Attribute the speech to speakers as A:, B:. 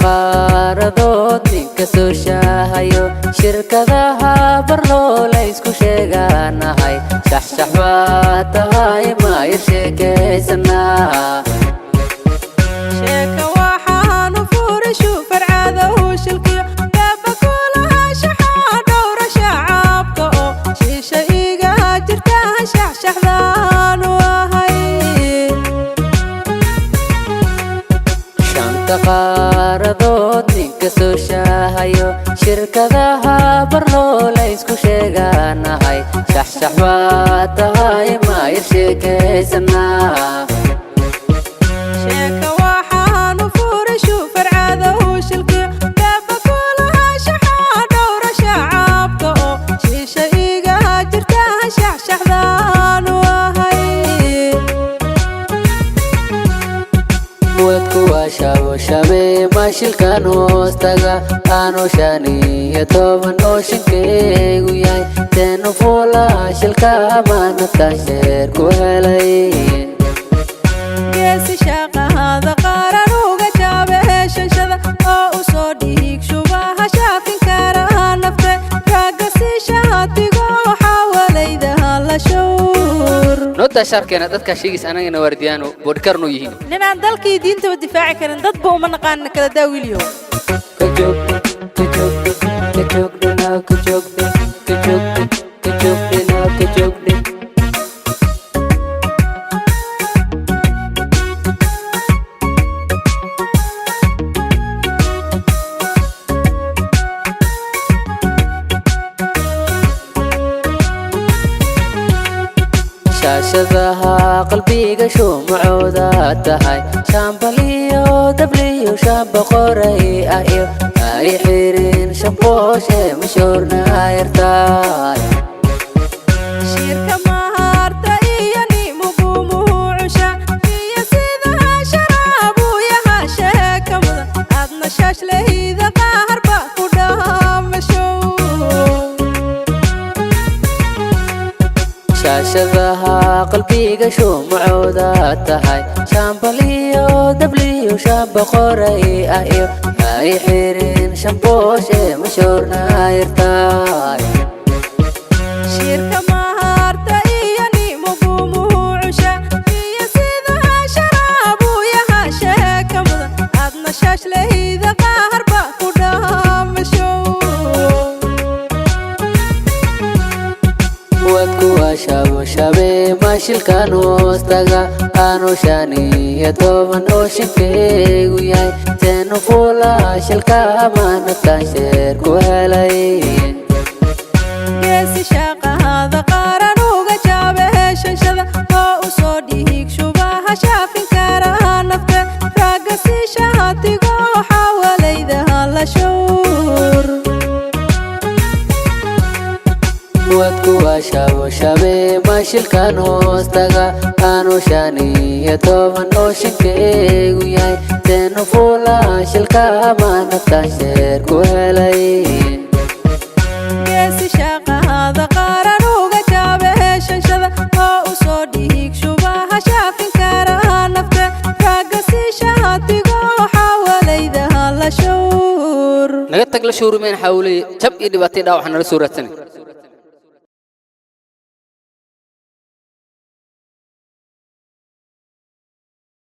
A: qaaradood ninka soo shaahayo shirkadaha barloola isku sheeganahay shaxshax baa tahay ma sheekaysanaa
B: sheeka waxaan u furishu farcada u shilkiyo beeba kulaha shaxaa dhowra shacabka oo shiisha iga jirta shaxshaxdaan u ahay
A: shanta qaaradood ninka soo shaahayo shirkadaha barloola isku sheeganahay shaxshax baa tahay ma sheekaysanaa
B: sheeka waxaan u furishu farcada u shilkiyo beeba kulaha shaxaa dhowra shacabka oo shiisha iga jirta shaxshaxdaan u ahay
A: wadku waa shaabo shabe mashilkan hoostaga aanu 15 oo shinkeygu yahay teenu fuula shilka maanatan sheer ku helay
B: geesi shaqahada qaran uga jaabe heshashada oo u soo dhiig shubaha shaafin kara nafte ragga si shaatigo waxaa walaydaha la shawr
A: nota sharkeena dadka sheegis anagana wardiyaano bodkarno yihiin
B: ninaan dalkii diinta difaaci karin dadba uma naqaan kala daawiliyo
A: shaashadaha qalbiga shumacooda tahay shaambaliyo dabliyo shaamba qoray ah iyo ay xirin shambooshe mashoorna yartaay
B: shirka maharta iyo nimugumuucusha iyo sida sharaabu yaha sheeka mudan aadna shaashleyda qaharba ku dhaamasho
A: shaashadaha qalbiga shumacooda tahay shaambaliyo dabliyo shaamba qoray ah iyo ay xirin shambooshe mashoorna yartaay
B: shirka maharta iyo nimugumuucusha iyo sida sharaabu yaha sheeka mudan aadna shaashleyda qaharba ku dhaamasho
A: wadku waa shaabo shabe mashilkan hoostaga aanu 15 oo shinkeygu yahay teenu fuula shilka maanatan sheer ku helay
B: geesi shaqahada qaran uga jaabe heshashada oo u soo dhiig shubaha shaafin kara nafte ragga si shaatigo waxaa walaydaha la shawr
A: wadku waa shaabo shabe mashilkan hoostaga aanu 15 oo shinkeygu yahay teenu fuula shilka maanatan sheer ku helay
B: geesi shaqahada qaran uga jaabe heshashada oo u soo dhiig shubaha shaafin kara nafte ragga si shaatigo waxaa walaydaha la shawr
A: naga tag la shawrumeyn xawli jab iyo dhibaatay dhaawac nala soo raadsanay